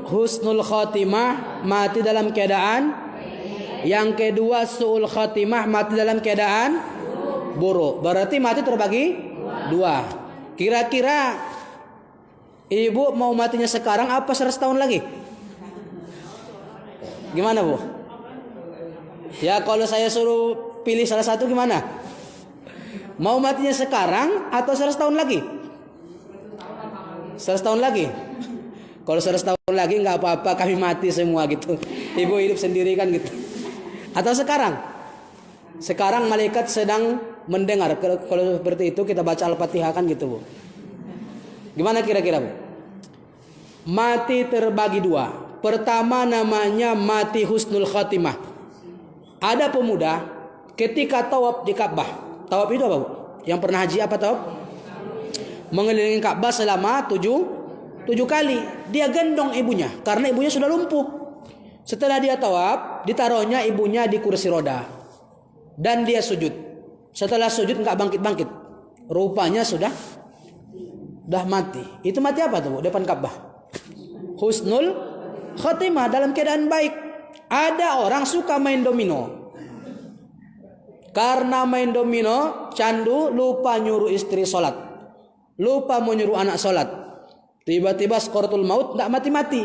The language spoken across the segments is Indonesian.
husnul khotimah, mati dalam keadaan. Yang kedua su'ul khotimah, mati dalam keadaan buruk. Berarti mati terbagi dua. Kira-kira ibu mau matinya sekarang apa 100 tahun lagi? Gimana Bu? Ya kalau saya suruh pilih salah satu gimana? Mau matinya sekarang atau 100 tahun lagi? 100 tahun lagi. Kalau 100 tahun lagi nggak apa-apa, kami mati semua gitu. Ibu hidup sendiri kan gitu. Atau sekarang? Sekarang malaikat sedang mendengar. Kalau seperti itu kita baca Al-Fatihah kan gitu Bu. Gimana kira-kira Bu? Mati terbagi dua. Pertama namanya mati husnul khatimah. Ada pemuda ketika tawaf di Ka'bah. Tawaf itu apa Bu? Yang pernah haji apa tawaf? Mengelilingi Ka'bah selama 7 kali. Dia gendong ibunya karena ibunya sudah lumpuh. Setelah dia tawaf, ditaruhnya ibunya di kursi roda. Dan dia sujud. Setelah sujud enggak bangkit-bangkit. Rupanya sudah mati. Itu mati apa tuh Bu? Depan Ka'bah. Husnul khatimah, dalam keadaan baik. Ada orang suka main domino. Karena main domino, candu, lupa nyuruh istri sholat. Lupa menyuruh anak sholat. Tiba-tiba skorotul maut, enggak mati-mati.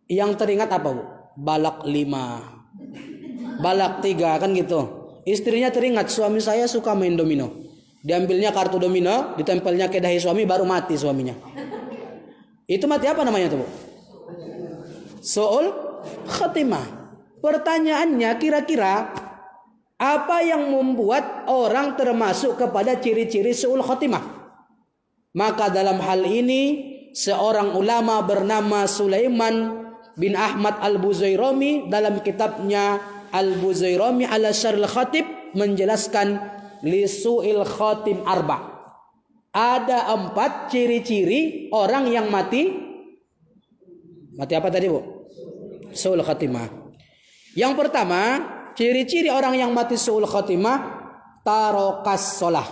Yang teringat apa Bu? Balak 5, balak 3 kan gitu. Istrinya teringat suami saya suka main domino. Diambilnya kartu domino, ditempelnya ke dahi suami, baru mati suaminya. Itu mati apa namanya tuh Bu? Su'ul khatimah. Pertanyaannya kira-kira apa yang membuat orang termasuk kepada ciri-ciri su'ul khatimah? Maka dalam hal ini seorang ulama bernama Sulaiman bin Ahmad Al-Buzairami dalam kitabnya Al-Buzairami ala Syaril Khatib menjelaskan li su'il khatim arba. Ada 4 ciri-ciri orang yang mati apa tadi Bu? Su'ul khatimah. Yang pertama, ciri-ciri orang yang mati su'ul khatimah, tarokas sholah.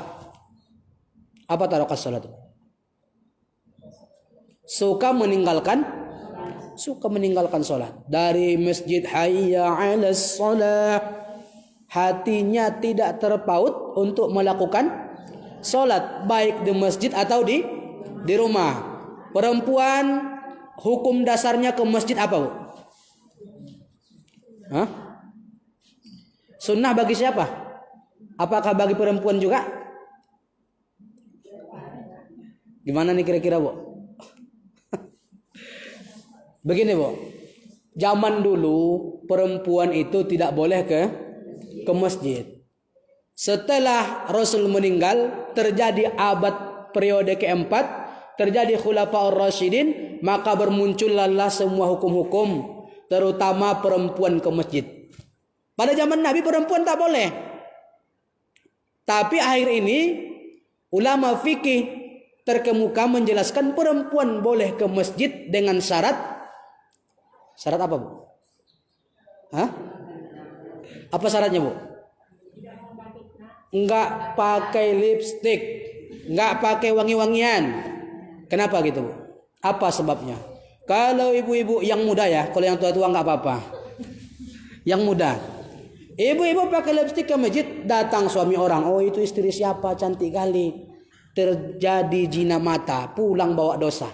Apa tarokas sholah itu? Suka meninggalkan sholat. Dari masjid hayya 'alas sholah, hatinya tidak terpaut untuk melakukan sholat, baik di masjid atau di rumah. Perempuan hukum dasarnya ke masjid apa Bu? Hah? Sunnah bagi siapa? Apakah bagi perempuan juga? Gimana nih kira-kira Bu? Begini Bu, zaman dulu perempuan itu tidak boleh ke masjid. Setelah Rasul meninggal, terjadi abad periode keempat, terjadi Khulafaur Rasyidin, maka bermuncullah semua hukum-hukum, terutama perempuan ke masjid. Pada zaman Nabi perempuan tak boleh. Tapi akhir ini ulama fikih terkemuka menjelaskan perempuan boleh ke masjid dengan syarat apa Bu? Hah? Apa syaratnya Bu? Enggak pakai lipstik, enggak pakai wangi-wangian. Kenapa gitu Bu? Apa sebabnya? Kalau ibu-ibu yang muda ya, kalau yang tua-tua enggak apa-apa. Yang muda. Ibu-ibu pakai lipstik ke masjid, datang suami orang, oh itu istri siapa, cantik kali. Terjadi zina mata, pulang bawa dosa.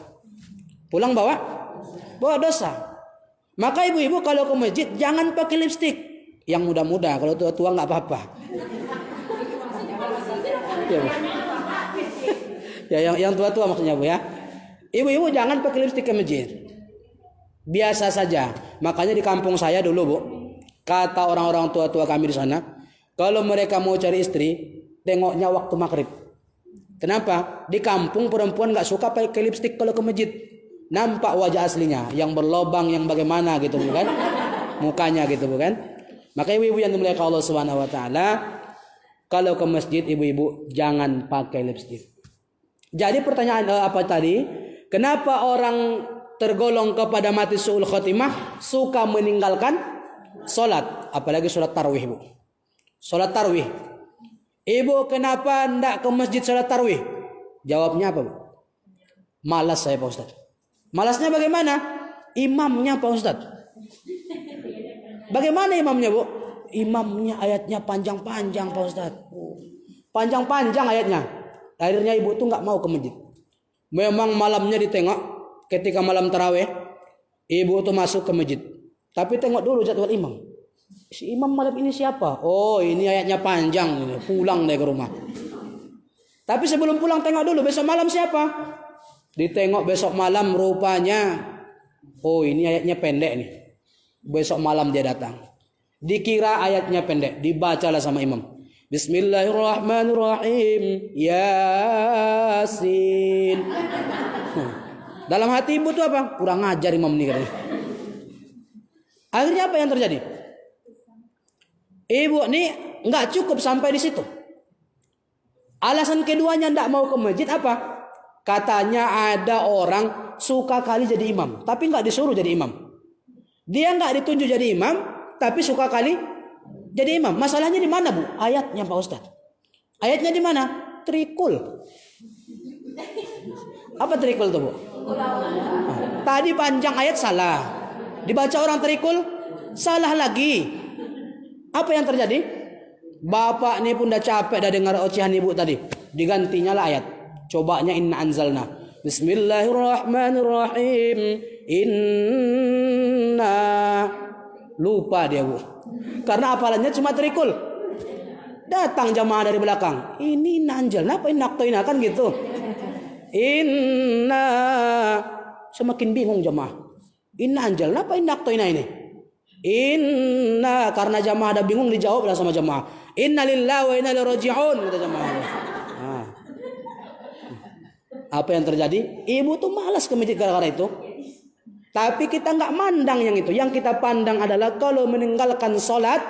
Pulang bawa dosa. Maka ibu-ibu kalau ke masjid jangan pakai lipstik. Yang muda-muda, kalau tua-tua nggak apa-apa. Ya, yang tua-tua maksudnya Bu ya. Ibu-ibu jangan pakai lipstik ke masjid. Biasa saja. Makanya di kampung saya dulu Bu, kata orang-orang tua-tua kami di sana, kalau mereka mau cari istri, tengoknya waktu maghrib. Kenapa? Di kampung perempuan nggak suka pakai lipstik kalau ke masjid. Nampak wajah aslinya, yang berlobang, yang bagaimana gitu bukan? Mukanya gitu bukan? Maka ibu-ibu yang dimuliakan Allah Subhanahu wa taala, kalau ke masjid ibu-ibu jangan pakai lipstik. Jadi pertanyaan apa tadi? Kenapa orang tergolong kepada mati su'ul khotimah suka meninggalkan salat, apalagi salat tarawih Bu? Salat tarawih. Ibu kenapa enggak ke masjid salat tarawih? Jawabnya apa Bu? Malas saya Pak Ustaz. Malasnya bagaimana? Imamnya Pak Ustadz. Bagaimana imamnya Bu? Imamnya ayatnya panjang-panjang Pak Ustadz. Panjang-panjang ayatnya. Akhirnya ibu tuh nggak mau ke masjid. Memang malamnya ditengok ketika malam taraweh, ibu tuh masuk ke masjid. Tapi tengok dulu jadwal imam. Si imam malam ini siapa? Oh, ini ayatnya panjang. Pulang deh ke rumah. Tapi sebelum pulang tengok dulu besok malam siapa? Ditengok besok malam rupanya. Oh, ini ayatnya pendek nih. Besok malam dia datang. Dikira ayatnya pendek, dibacalah sama imam. Bismillahirrahmanirrahim. Yasin. Dalam hati ibu tuh apa? Kurang ajar imam nih katanya. Akhirnya apa yang terjadi? Ibu nih nggak cukup sampai di situ. Alasan keduanya nggak mau ke masjid apa? Katanya ada orang suka kali jadi imam, tapi nggak disuruh jadi imam. Dia nggak ditunjuk jadi imam, tapi suka kali jadi imam. Masalahnya di mana Bu? Ayatnya Pak Ustadz. Ayatnya di mana? Trikul. Apa trikul tuh Bu? Tadi panjang ayat salah. Dibaca orang trikul salah lagi. Apa yang terjadi? Bapak ini pun udah capek dah dengar ocehan ibu tadi. Digantinya lah ayat. Cobanya inna anzalna. Bismillahirrahmanirrahim. Inna. Lupa dia Bu. Karena hafalannya cuma trikul. Datang jamaah dari belakang. Ini inna anzalna apa inna aqtaina kan gitu. Inna. Semakin bingung jamaah. Inna anzalna apa inna aqtaina ini? Inna, karena jamaah ada bingung dijawablah sama jamaah. Inna lillahi wa inna ilaihi raji'un kata jamaah. Nah. Apa yang terjadi? Ibu tuh malas ke masjid gara-gara itu. Tapi kita nggak mandang yang itu. Yang kita pandang adalah kalau meninggalkan sholat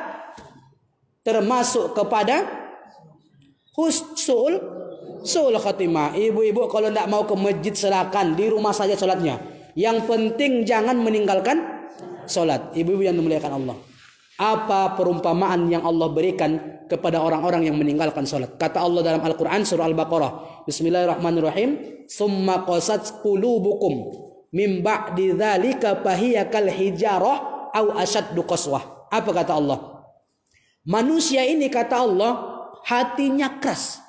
termasuk kepada su'ul khatimah. Ibu-ibu kalau nggak mau ke masjid silakan di rumah saja sholatnya. Yang penting jangan meninggalkan sholat. Ibu-ibu yang dimuliakan Allah. Apa perumpamaan yang Allah berikan kepada orang-orang yang meninggalkan sholat? Kata Allah dalam Al-Quran surah Al-Baqarah. Bismillahirrahmanirrahim. Summa qasat qulubukum min ba'di dzalika fahiya kal hijarah au asyaddu qaswah. Apa kata Allah? Manusia ini kata Allah hatinya keras.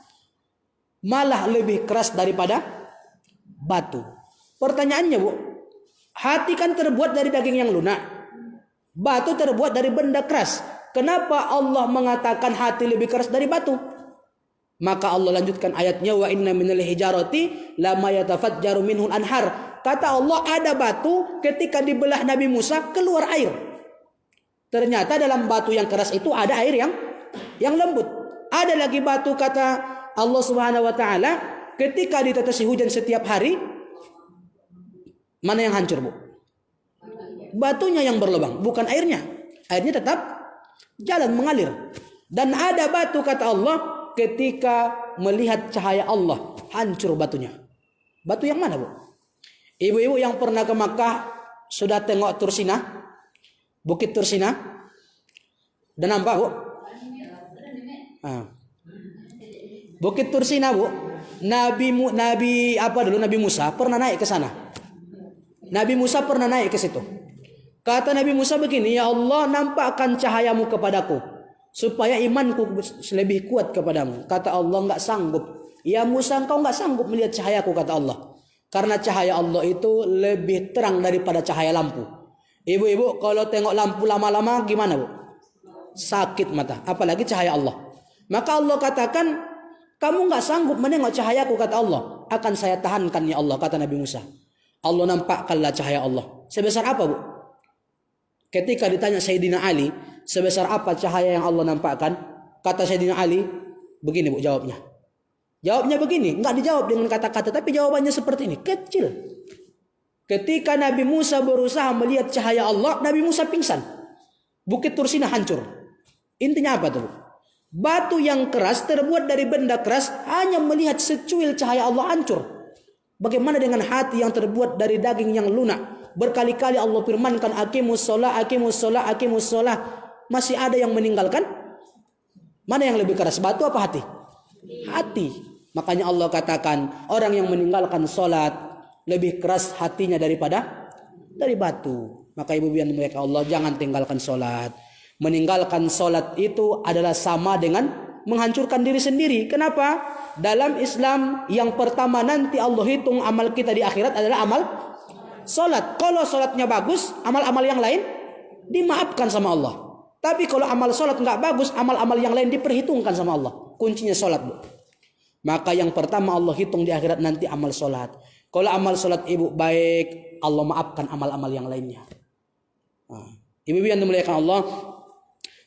Malah lebih keras daripada batu. Pertanyaannya Bu, hati kan terbuat dari daging yang lunak. Batu terbuat dari benda keras. Kenapa Allah mengatakan hati lebih keras dari batu? Maka Allah lanjutkan ayatnya, wa inna minal hijarati lama yatafajjaru minhul anhar. Kata Allah ada batu ketika dibelah Nabi Musa keluar air. Ternyata dalam batu yang keras itu ada air yang lembut. Ada lagi batu kata Allah Subhanahu wa taala ketika ditetesi hujan setiap hari, mana yang hancur Bu? Batunya yang berlubang, bukan airnya. Airnya tetap jalan mengalir. Dan ada batu kata Allah ketika melihat cahaya Allah hancur batunya. Batu yang mana Bu? Ibu-ibu yang pernah ke Makkah sudah tengok Tursina, Bukit Tursina? Udah nampak Bu? Bukit Tursina Bu, Nabi Musa pernah naik ke sana. Nabi Musa pernah naik ke situ. Kata Nabi Musa begini, ya Allah nampakkan cahayamu kepadaku supaya imanku lebih kuat kepadamu. Kata Allah nggak sanggup. Ya Musa engkau nggak sanggup melihat cahayaku kata Allah. Karena cahaya Allah itu lebih terang daripada cahaya lampu. Ibu-ibu kalau tengok lampu lama-lama gimana Bu? Sakit mata. Apalagi cahaya Allah. Maka Allah katakan kamu nggak sanggup menengok cahayaku kata Allah. Akan saya tahankan ya Allah kata Nabi Musa. Allah nampakkanlah cahaya Allah. Sebesar apa Bu? Ketika ditanya Sayyidina Ali, sebesar apa cahaya yang Allah nampakkan? Kata Sayyidina Ali, begini Bu jawabnya. Jawabnya begini, enggak dijawab dengan kata-kata, tapi jawabannya seperti ini, kecil. Ketika Nabi Musa berusaha melihat cahaya Allah, Nabi Musa pingsan. Bukit Tursina hancur. Intinya apa tuh? Batu yang keras terbuat dari benda keras hanya melihat secuil cahaya Allah hancur. Bagaimana dengan hati yang terbuat dari daging yang lunak? Berkali-kali Allah firmankan aqimus shalah, aqimus shalah, aqimus shalah. Masih ada yang meninggalkan? Mana yang lebih keras, batu apa hati? Hati. Makanya Allah katakan orang yang meninggalkan salat lebih keras hatinya dari batu. Maka ibu yang dimuliakan Allah, jangan tinggalkan sholat. Meninggalkan sholat itu adalah sama dengan menghancurkan diri sendiri. Kenapa? Dalam Islam yang pertama nanti Allah hitung amal kita di akhirat adalah amal sholat. Kalau sholatnya bagus, amal-amal yang lain dimaafkan sama Allah. Tapi kalau amal sholat nggak bagus, amal-amal yang lain diperhitungkan sama Allah. Kuncinya sholat, Bu. Maka yang pertama Allah hitung di akhirat nanti amal sholat. Kalau amal sholat ibu baik, Allah maafkan amal-amal yang lainnya. Ibu yang dimuliakan Allah,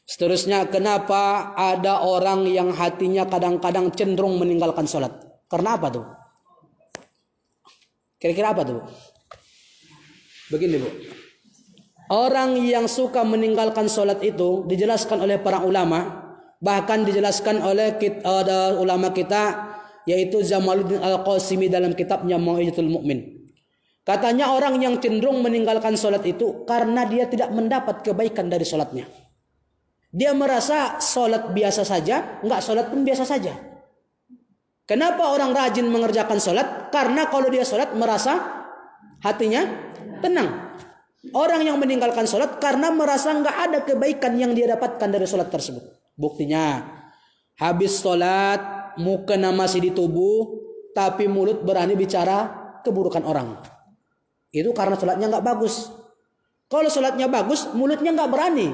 seterusnya, kenapa ada orang yang hatinya kadang-kadang cenderung meninggalkan sholat? Karena apa tuh? Kira-kira apa tuh? Begini, Bu. Orang yang suka meninggalkan sholat itu dijelaskan oleh para ulama, bahkan dijelaskan oleh ulama kita, yaitu Jamaluddin Al-Qasimi dalam kitabnya Mau'izatul Mu'min. Katanya orang yang cenderung meninggalkan sholat itu karena dia tidak mendapat kebaikan dari sholatnya. Dia merasa sholat biasa saja, enggak sholat pun biasa saja. Kenapa orang rajin mengerjakan sholat? Karena kalau dia sholat merasa hatinya tenang. Orang yang meninggalkan sholat karena merasa enggak ada kebaikan yang dia dapatkan dari sholat tersebut. Buktinya, habis sholat mukena masih di tubuh, tapi mulut berani bicara keburukan orang. Itu karena sholatnya nggak bagus. Kalau sholatnya bagus, mulutnya nggak berani.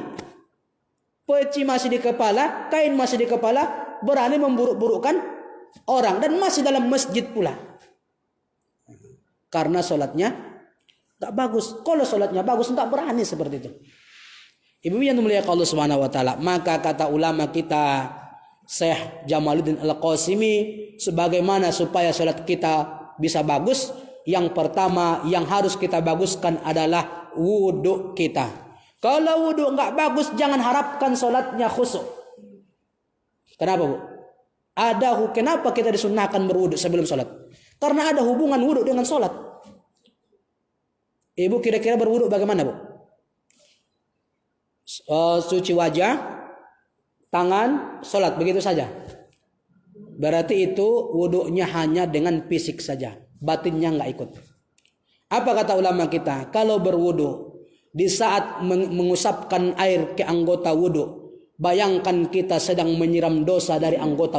Peci masih di kepala, kain masih di kepala, berani memburuk-burukkan orang, dan masih dalam masjid pula. Karena sholatnya nggak bagus. Kalau sholatnya bagus, nggak berani seperti itu. Ibu yang dimuliakan Allah Subhanahu wa taala, maka kata ulama kita Syekh Jamaluddin Al-Qasimi, sebagaimana supaya sholat kita bisa bagus, yang pertama yang harus kita baguskan adalah wudhu kita. Kalau wudhu nggak bagus, jangan harapkan sholatnya khusyuk. Kenapa, Bu? Kenapa kita disunnahkan berwudhu sebelum sholat? Karena ada hubungan wudhu dengan sholat. Ibu kira-kira berwudhu bagaimana, Bu? Cuci wajah, tangan, sholat, begitu saja. Berarti itu wudhunya hanya dengan fisik saja, batinnya nggak ikut. Apa kata ulama kita? Kalau berwudhu, di saat mengusapkan air ke anggota wudhu, bayangkan kita sedang menyiram dosa dari anggota